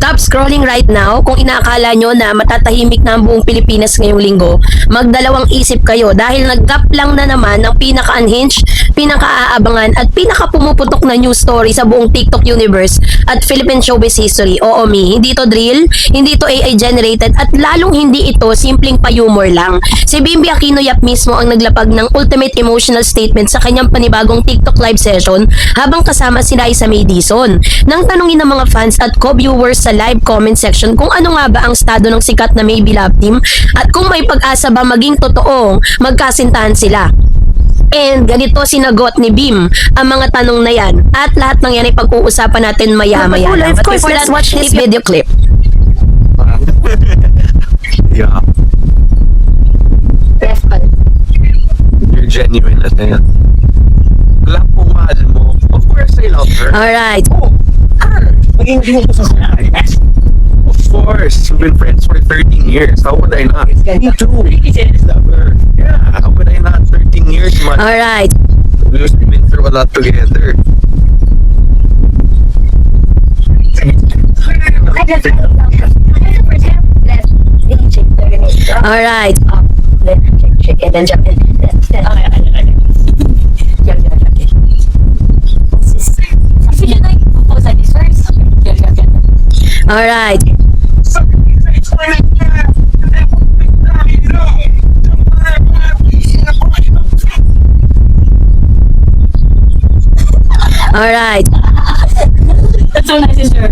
Stop scrolling right now. Kung inaakala nyo na matatahimik na ang buong Pilipinas ngayong linggo, magdalawang isip kayo dahil nag-drop lang na naman ng pinaka-unhinged, pinaka-aabangan at pinaka-pumuputok na news story sa buong TikTok universe at Philippine showbiz history. Oo, hindi to drill, hindi to AI generated at lalong hindi ito simpleng pa-humor lang. Si Bimbi Aquino Yap mismo ang naglapag ng ultimate emotional statement sa kanyang panibagong TikTok live session habang kasama si Raisa May Dizon. Nang tanungin ng mga fans at co-viewers sa live comment section kung ano nga ba ang estado ng sikat na Maybe Love Team at kung may pag-asa ba maging totoong magkasintahan sila. And ganito sinagot ni Bim ang mga tanong na yan at lahat ng yan ay pag-uusapan natin maya-maya. Of course, let's watch this video clip. Yeah. You're genuine at yan. Wala pong mahal mo. Of course, I love her. Alright. Of course, we've been friends for 13 years. How would I not? Me too. Love her. Yeah, how would I not? 13 years, man. Alright. We've been through a lot together. Alright. Alright. Alright. That's so nice, sister.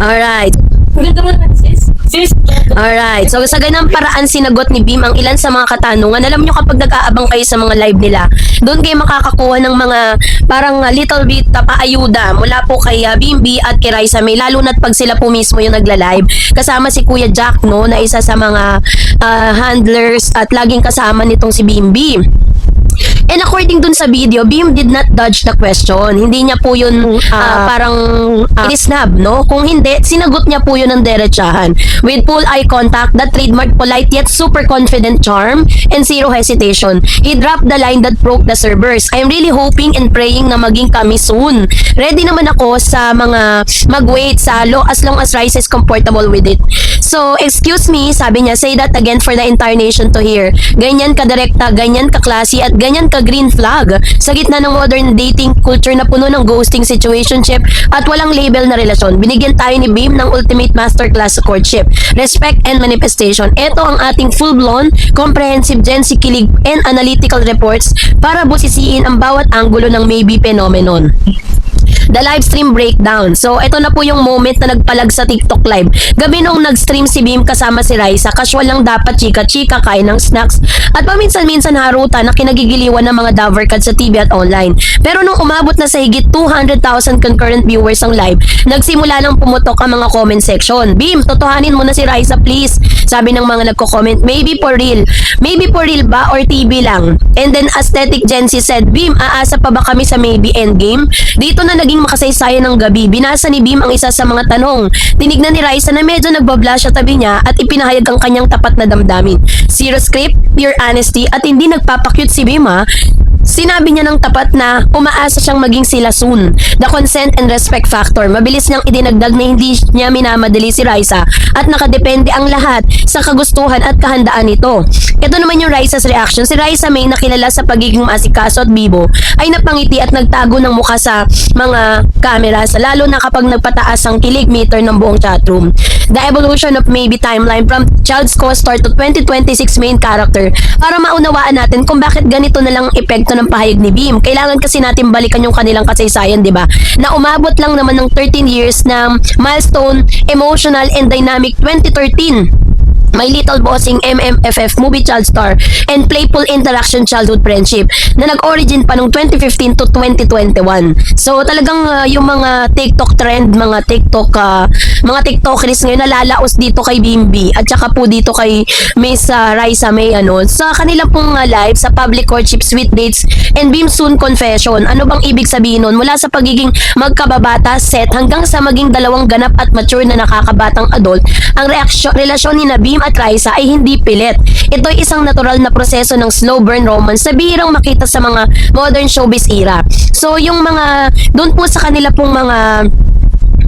Alright. Maganda mo naman, sis. Sis. Alright. So sa ganang paraan sinagot ni Bim ang ilan sa mga katanungan. Alam nyo kapag nag-aabang kayo sa mga live nila, doon kayo makakakuha ng mga parang little bit paayuda mula po kay Bimbi at kay Raisa May. Lalo na't pag sila po mismo yung nagla-live. Kasama si Kuya Jack, no, na isa sa mga handlers at laging kasama nitong si Bimbi. And according dun sa video, Bim did not dodge the question. Hindi niya po yun parang inisnab, no? Kung hindi, sinagot niya po yun ng derechahan. With full eye contact, that trademark polite yet super confident charm and zero hesitation. He dropped the line that broke the servers. I'm really hoping and praying na maging kami soon. Ready naman ako sa mga mag-wait sa as long as Rice is comfortable with it. So, excuse me, sabi niya, say that again for the entire nation to hear. Ganyan ka-direkta, ganyan ka-classy, at ganyan ka-green flag. Sa gitna ng modern dating culture na puno ng ghosting situationship at walang label na relasyon, binigyan tayo ni Bim ng ultimate masterclass sa courtship, respect and manifestation. Ito ang ating full-blown, comprehensive Gen Z kilig and analytical reports para busisiin ang bawat anggulo ng maybe phenomenon. The live stream breakdown. So, ito na po yung moment na nagpalag sa TikTok live. Gabi nung nag-stream si Bim kasama si Raisa, casual lang dapat chika-chika, kain ng snacks, at paminsan-minsan harutan na kinagigiliwan ng mga Davercad sa TV at online. Pero nung umabot na sa higit 200,000 concurrent viewers ang live, nagsimula nang pumutok ang mga comment section. Bim, totohanin mo na si Raisa, please. Sabi ng mga nagko-comment, maybe for real. Maybe for real ba or TV lang? And then Aesthetic Gen Z said, Bim, aasa pa ba kami sa maybe endgame? Dito na naging makasaysayan ng gabi. Binasa ni Bim ang isa sa mga tanong. Tinignan ni Raisa na medyo nagbablush sa tabi niya at ipinahayag ang kanyang tapat na damdamin. Zero script, pure honesty at hindi nagpapakyut si Bim, ha. Sinabi niya ng tapat na umaasa siyang maging sila soon. The consent and respect factor. Mabilis niyang idinagdag na hindi niya minamadali si Raisa at nakadepende ang lahat sa kagustuhan at kahandaan nito. Ito naman yung Raisa's reaction. Si Raisa May, nakilala sa pagiging masikaso at bibo, ay napangiti at nagtago ng mukha sa mga cameras, lalo na kapag nagpataas ang kilig meter ng buong chatroom. The evolution of maybe timeline from child's co-star to 2026 main character para maunawaan natin kung bakit ganito na lang epekto ng pahayag ni Bim. Kailangan kasi natin balikan yung kanilang kasaysayan, di ba? Na umabot lang naman ng 13 years na milestone, emotional and dynamic 2013. My Little Bossing MMFF movie child star and playful interaction childhood friendship na nag-origin pa nung 2015 to 2021. So talagang yung mga TikTok trend, mga TikTokers ngayon nalalaos dito kay Bimbi at saka po dito kay Miss Raisa May, sa kanila pong live sa public courtship, sweet dates and Bim soon confession. Ano bang ibig sabihin nun? Mula sa pagiging magkababata set hanggang sa maging dalawang ganap at mature na nakakabatang adult, ang relasyon ni Bim at Raisa ay hindi pilit. Ito ay isang natural na proseso ng slow burn romance na bihirang makita sa mga modern showbiz era. So yung mga, doon po sa kanila pong mga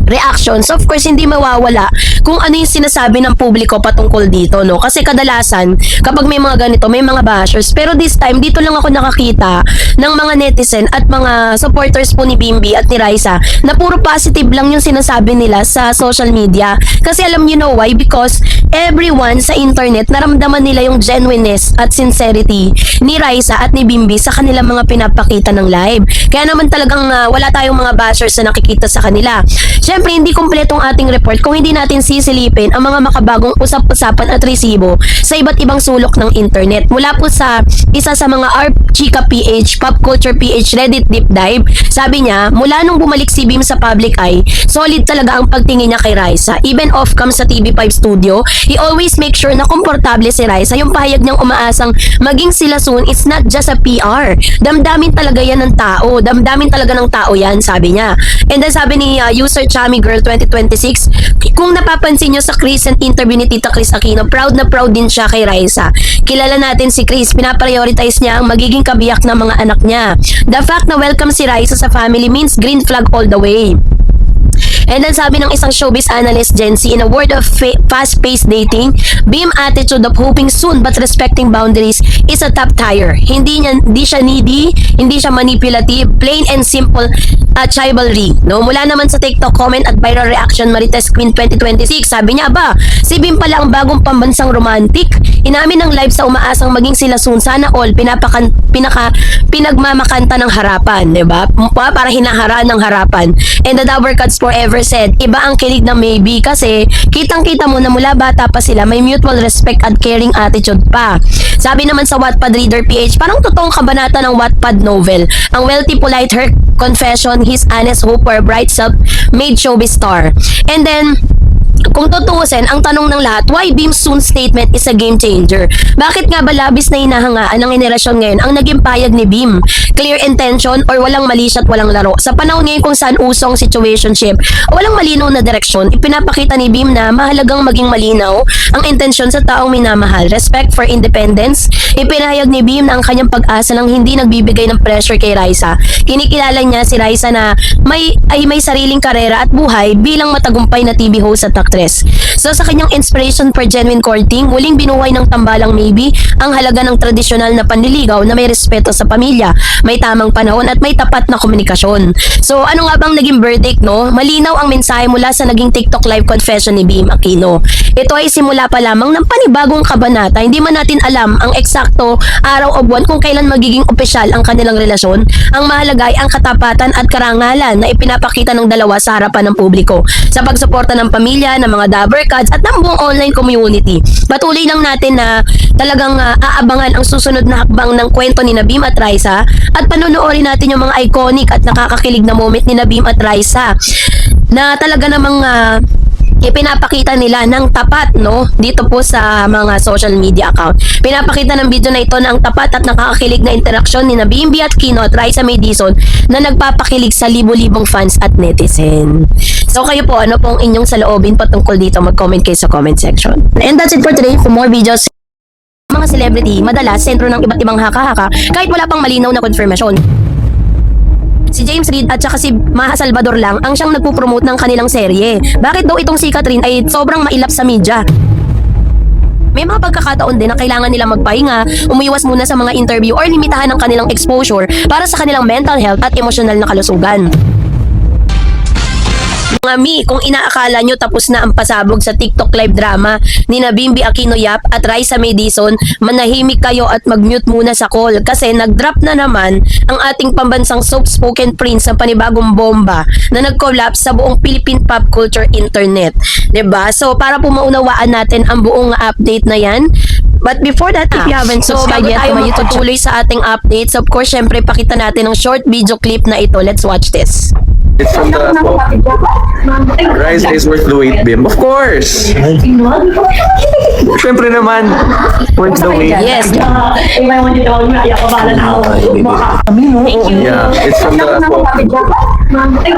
reactions, of course, hindi mawawala kung ano yung sinasabi ng publiko patungkol dito, no? Kasi kadalasan, kapag may mga ganito, may mga bashers. Pero this time, dito lang ako nakakita ng mga netizen at mga supporters po ni Bimbi at ni Raisa na puro positive lang yung sinasabi nila sa social media. Kasi alam you know why? Because everyone sa internet, naramdaman nila yung genuineness at sincerity ni Raisa at ni Bimbi sa kanilang mga pinapakita ng live. Kaya naman talagang wala tayong mga bashers na nakikita sa kanila. Siyempre, hindi kumpletong ating report kung hindi natin sisilipin ang mga makabagong usap-usapan at resibo sa iba't ibang sulok ng internet. Mula po sa isa sa mga Chika PH, Pop Culture PH Reddit Deep Dive, sabi niya, mula nung bumalik si Bim sa public eye, solid talaga ang pagtingin niya kay Raisa. Even off-cam sa TV5 studio, he always make sure na komportable si Raisa. Yung pahayag niyang umaasang maging sila soon, it's not just a PR. Damdamin talaga yan ng tao. Damdamin talaga ng tao yan, sabi niya. And then sabi ni user Chami Girl 2026, kung napapansin nyo sa recent interview ni Tita Chris Aquino, proud na proud din siya kay Raisa. Kilala natin si Chris, pinaprioritize niya ang magiging kabiyak ng mga anak niya. The fact na welcome si Raisa sa family means green flag all the way. And then sabi ng isang showbiz analyst, Gen Z, in a world of fast-paced dating, Bim attitude of hoping soon but respecting boundaries is a top tier. Hindi siya needy, hindi siya manipulative, plain and simple chivalry. No? Mula naman sa TikTok comment at viral reaction, Marites Queen 2026, sabi niya, ba, si Bim pala ang bagong pambansang romantic. Inamin ng live sa umaasang maging sila soon. Sana all pinagmamakanta ng harapan, diba? Para hinaharaan ng harapan. And the Dabber Cats Forever said, iba ang kilig ng maybe kasi kitang-kita mo na mula bata pa sila may mutual respect at caring attitude pa. Sabi naman sa Wattpad Reader PH, parang totoong kabanata ng Wattpad novel. Ang wealthy, polite, her confession, his honest hope for a bright self-made showbiz star. And then, kung tutuusin, ang tanong ng lahat, why Bim's soon statement is a game changer? Bakit nga ba labis na hinahangaan ng henerasyon ngayon ang naging payag ni Bim? Clear intention or walang mali siya at walang laro? Sa panahon ngayon kung saan usong situationship o walang malinaw na direksyon, ipinapakita ni Bim na mahalagang maging malinaw ang intensyon sa taong minamahal. Respect for independence. Ipinahayag ni Bim na ang kanyang pag-asa lang hindi nagbibigay ng pressure kay Raisa. Kinikilala niya si Raisa na may sariling karera at buhay bilang matagumpay na TV host at actress. So sa kanyang inspiration for genuine courting, muling binuhay ng tambalang maybe ang halaga ng tradisyonal na panliligaw na may respeto sa pamilya, may tamang panahon at may tapat na komunikasyon. So ano nga bang naging verdict, no? Malinaw ang mensahe mula sa naging TikTok live confession ni Bim Aquino. Ito ay simula pa lamang ng panibagong kabanata. Hindi man natin alam ang eksakto araw o buwan kung kailan magiging opisyal ang kanilang relasyon. Ang mahalaga ay ang katapatan at karangalan na ipinapakita ng dalawa sa harapan ng publiko sa pagsuporta ng pamilya, ng mga Dabber Cats at ng buong online community. Patuloy lang natin na talagang aabangan ang susunod na hakbang ng kwento ni Bim at Raisa at panonoorin natin yung mga iconic at nakakakilig na moment ni Bim at Raisa na talaga namang ipinapakita nila ng tapat, no, dito po sa mga social media account. Pinapakita ng video na ito na ang tapat at nakakakilig na interaksyon ni Bimbi at Kino at Raisa May Dizon na nagpapakilig sa libo-libong fans at netizen. So kayo po, ano pong inyong saloobin patungkol dito? Mag-comment kayo sa comment section. And that's it for today. For more videos, mga celebrity, madalas sentro ng iba't ibang haka-haka kahit wala pang malinaw na confirmation. Si James Reid at saka si Maha Salvador lang ang siyang nagpo-promote ng kanilang serye. Bakit daw itong si Catherine ay sobrang mailap sa media? May mga pagkakataon din na kailangan nilang magpahinga, umiwas muna sa mga interview or limitahan ang kanilang exposure para sa kanilang mental health at emosyonal na kalusugan. Mga mi, kung inaakala nyo tapos na ang pasabog sa TikTok live drama ni Bimbi Aquino Yap at Raisa May Dizon, manahimik kayo at mag-mute muna sa call kasi nag-drop na naman ang ating pambansang soft-spoken prince ng panibagong bomba na nag-collapse sa buong Philippine pop culture internet. 'Di ba? So para po maunawaan natin ang buong update na yan, but before that, if you haven't subscribed yet to my YouTube channel, tuloy sa ating updates, of course, syempre pakita natin ang short video clip na ito. Let's watch this. It's from the Raisa is worth the wait, Bim. Of course! Siyempre naman, worth the wait. Yes. Yeah, it's from the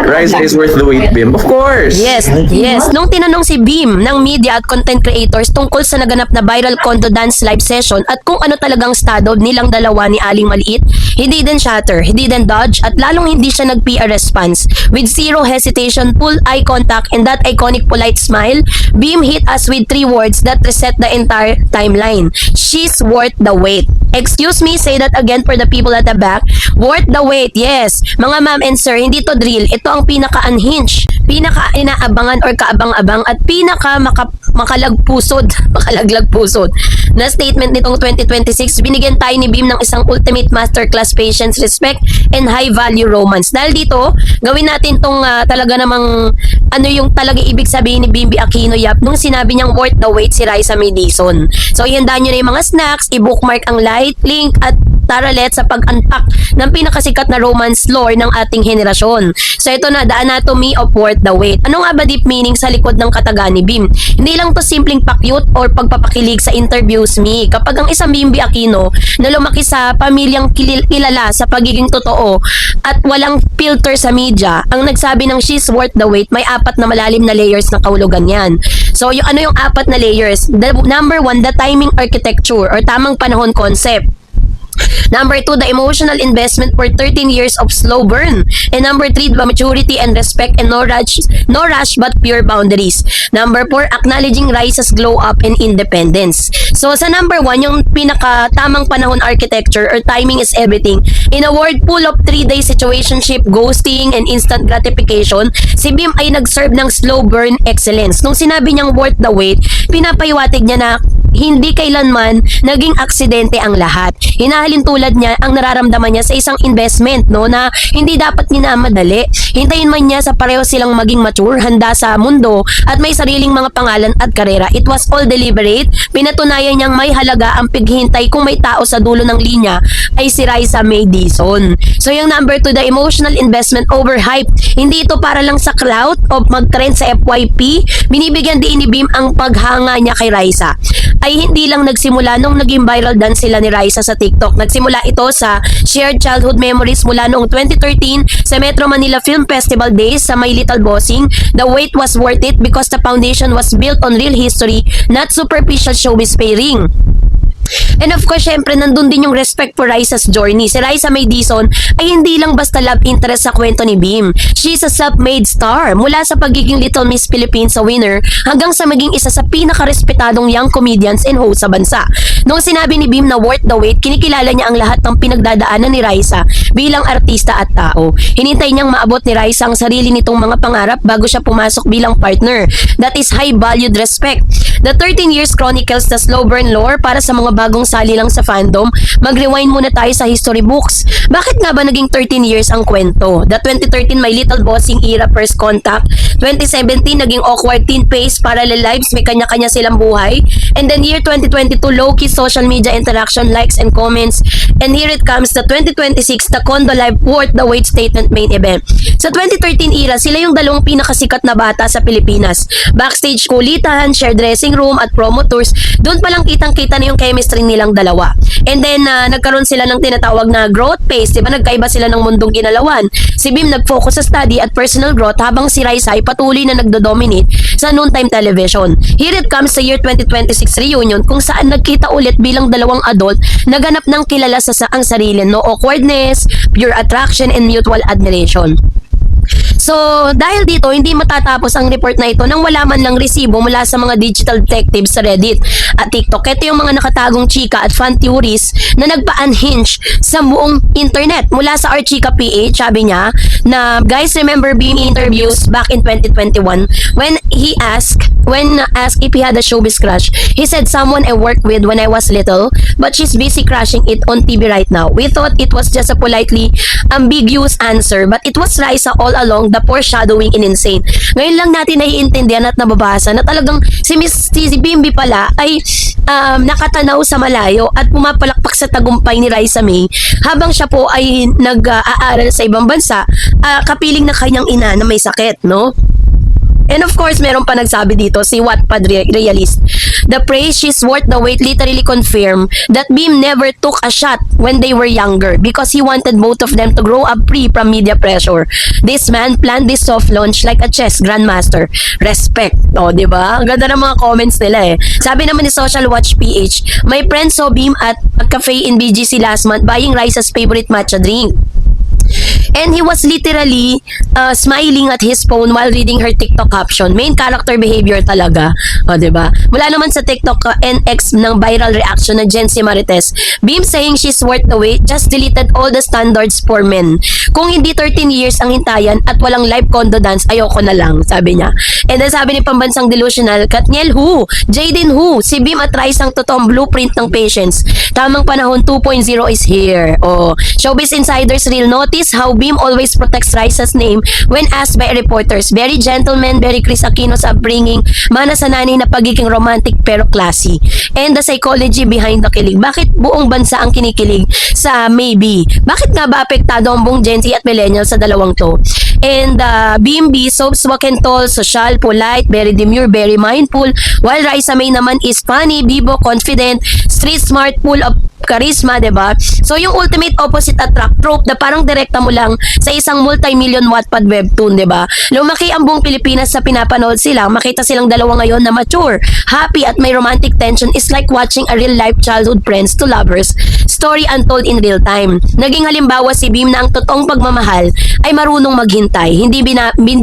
Raisa is worth the wait, Bim. Of course. Yes, yes. Nung tinanong si Beam ng media at content creators tungkol sa naganap na viral condo dance live session at kung ano talagang estado nilang dalawa ni Aling Maliit, he didn't shatter, he didn't dodge at lalong hindi siya nag-PR response. With zero hesitation, full eye contact and that iconic polite smile, Beam hit us with 3 words that reset the entire timeline. She's worth the wait. Excuse me, say that again for the people at the back. Worth the wait, yes. Mga ma'am and sir, hindi to drill. Ito ang pinaka-unhinged, pinaka-inaabangan or kaabang-abang at makalagpusod na statement nitong 2026. Binigyan tayo ni Beam ng isang ultimate masterclass, patience, respect, and high-value romance. Dahil dito, gawin natin tong talaga namang ano yung talaga ibig sabihin ni Bimbi Aquino Yap nung sinabi niyang worth the wait si Raisa May Dizon. So, ihandaan nyo na yung mga snacks, i-bookmark ang link at tara let's sa pag-unpack ng pinakasikat na romance lore ng ating henerasyon. So ito na, the anatomy of worth the wait. Ano nga ba deep meaning sa likod ng kataga ni Bim? Hindi lang to simpleng pakyut or pagpapakilig sa interviews me. Kapag ang isang Bimbi Aquino na lumaki sa pamilyang kilala sa pagiging totoo at walang filter sa media, ang nagsabi ng she's worth the wait, may 4 na malalim na layers na kahulugan yan. So yung ano yung 4 na layers? Number 1, the timing architecture or tamang panahon concept. Number 2, the emotional investment for 13 years of slow burn. And number 3, the maturity and respect and no rush but pure boundaries. Number 4, acknowledging Raisa's glow up and independence. So sa number 1, yung pinaka-tamang panahon architecture or timing is everything. In a world full of 3-day situationship, ghosting, and instant gratification, si Bim ay nag-serve ng slow burn excellence. Nung sinabi niyang worth the wait, pinapahiwatig niya na hindi kailanman naging aksidente ang lahat. Hinahalin tulad niya ang nararamdaman niya sa isang investment, no, na hindi dapat minamadali. Hintayin man niya sa pareho silang maging mature, handa sa mundo, at may sariling mga pangalan at karera. It was all deliberate. Pinatunayan niyang may halaga ang paghintay kung may tao sa dulo ng linya ay si Raisa May Dizon. So yung number 2, the emotional investment over hype. Hindi ito para lang sa clout o mag-trend sa FYP. Binibigyan din ni Bim ang paghanga niya kay Raisa. Ay hindi lang nagsimula nung naging viral dance sila ni Raisa sa TikTok. Nagsimula ito sa shared childhood memories mula noong 2013 sa Metro Manila Film Festival Days sa My Little Bossing. The wait was worth it because the foundation was built on real history, not superficial showbiz pairing. And of course, syempre, nandun din yung respect for Raisa's journey. Si Raisa May Dizon ay hindi lang basta love interest sa kwento ni Bim. She's a self-made star. Mula sa pagiging Little Miss Philippines sa winner hanggang sa maging isa sa pinaka-respetadong young comedians and host sa bansa. Noong sinabi ni Bim na worth the wait, kinikilala niya ang lahat ng pinagdadaanan ni Raisa bilang artista at tao. Hinintay niyang maabot ni Raisa ang sarili nitong mga pangarap bago siya pumasok bilang partner. That is high-valued respect. The 13 Years chronicles the slow burn lore para sa mga bagong sali lang sa fandom. Mag-rewind muna tayo sa history books. Bakit nga ba naging 13 years ang kwento? The 2013 My Little Bossing era first contact. 2017 naging awkward teen phase, parallel lives, may kanya-kanya silang buhay. And then year 2022, low-key social media interaction, likes and comments. And here it comes, the 2026, the Condo Live worth the wait statement main event. Sa 2013 era, sila yung dalawang pinakasikat na bata sa Pilipinas. Backstage kulitan, shared dressing room at promo tours, doon palang kitang-kita na yung chemistry nilang dalawa. And then, nagkaroon sila ng tinatawag na growth phase, diba? Nagkaiba sila ng mundong ginalawan. Si Bim nag-focus sa study at personal growth habang si Raisa ay patuloy na nagdo-dominate sa noontime television. Here it comes sa year 2026 reunion kung saan nagkita ulit bilang dalawang adult naganap ng kilala sa ang sarili, no awkwardness, pure attraction, and mutual admiration. So, dahil dito, hindi matatapos ang report na ito nang wala man lang resibo mula sa mga digital detectives sa Reddit at TikTok. Ito yung mga nakatagong chika at fan theories na nagpa-unhinge sa buong internet. Mula sa Archika PH, sabi niya na, guys, remember Bim interviews back in 2021 when asked if he had a showbiz crush. He said, someone I worked with when I was little, but she's busy crushing it on TV right now. We thought it was just a politely ambiguous answer, but it was Raisa all along, the foreshadowing and insane. Ngayon lang natin naiintindihan at nababasa na talagang si Bimbi pala ay nakatanaw sa malayo at pumapalakpak sa tagumpay ni Raisa May habang siya po ay nag-aaral sa ibang bansa, kapiling na kanyang ina na may sakit, no? And of course, meron pa nagsabi dito, si Wattpad Realist. The praise she's worth the wait literally confirm that Beam never took a shot when they were younger because he wanted both of them to grow up free from media pressure. This man planned this soft launch like a chess grandmaster. Respect. O, di ba? Ang ganda ng mga comments nila eh. Sabi naman ni Social Watch PH, my friend saw Beam at a cafe in BGC last month buying Rice's favorite matcha drink. And he was literally smiling at his phone while reading her TikTok caption. Main character behavior talaga. O, diba? Mula naman sa TikTok NX ng viral reaction na Jency Marites, Beam saying she's worth the wait, just deleted all the standards for men. Kung hindi 13 years ang hintayan at walang live condo dance, ayoko na lang, sabi niya. And then sabi ni Pambansang Delusional, Katniel who? Jaden who? Si Beam at Rice ang totoong blueprint ng patience. Tamang panahon 2.0 is here. O, Showbiz Insiders Real notice how Beam always protects Rice's name when asked by reporters. Very gentleman, very Chris Aquino's upbringing, mana sa nanay na pagiging romantic pero classy. And the psychology behind the kilig. Bakit buong bansa ang kinikilig sa Maybe? Bakit nga ba apektado ang buong Gen Z at millennial sa dalawang to? And Beam B, soaps walk and tall, social, polite, very demure, very mindful. While Raisa May naman is funny, bibo, confident, street smart, full of charisma, diba? So, yung ultimate opposite attract trope na parang direkta mo lang sa isang multi-million Wattpad webtoon, diba? Lumaki ang buong Pilipinas sa pinapanood sila, makita silang dalawa ngayon na mature, happy at may romantic tension is like watching a real-life childhood friends to lovers story untold in real time. Naging halimbawa si Beam na ang totoong pagmamahal ay marunong maghintay, hindi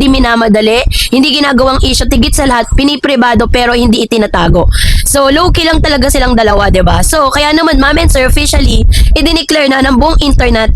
minamadali, hindi ginagawang issue, tigit sa lahat, pinipribado pero hindi itinatago. So, low-key lang talaga silang dalawa, diba? So, kaya naman, Ma'am and Sir, officially, idineclare na ng buong internet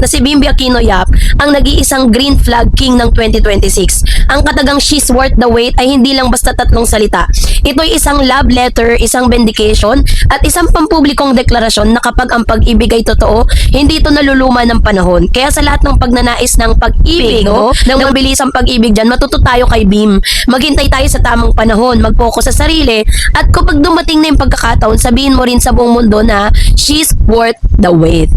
na si Bimby Aquino Yap ang nag-iisang green flag king ng 2026. Ang katagang she's worth the wait ay hindi lang basta tatlong salita. Ito'y isang love letter, isang vindication, at isang pampublikong deklarasyon na kapag ang pag-ibig ay totoo, hindi ito naluluma ng panahon. Kaya sa lahat ng pagnanais ng pag-ibig, no? Ng mabilisang pag-ibig dyan, matuto tayo kay Beam. Maghintay tayo sa tamang panahon, mag-focus sa sarili, at kapag dumating na yung pagkakataon, sabihin mo rin sa buong mundo na she's worth the wait.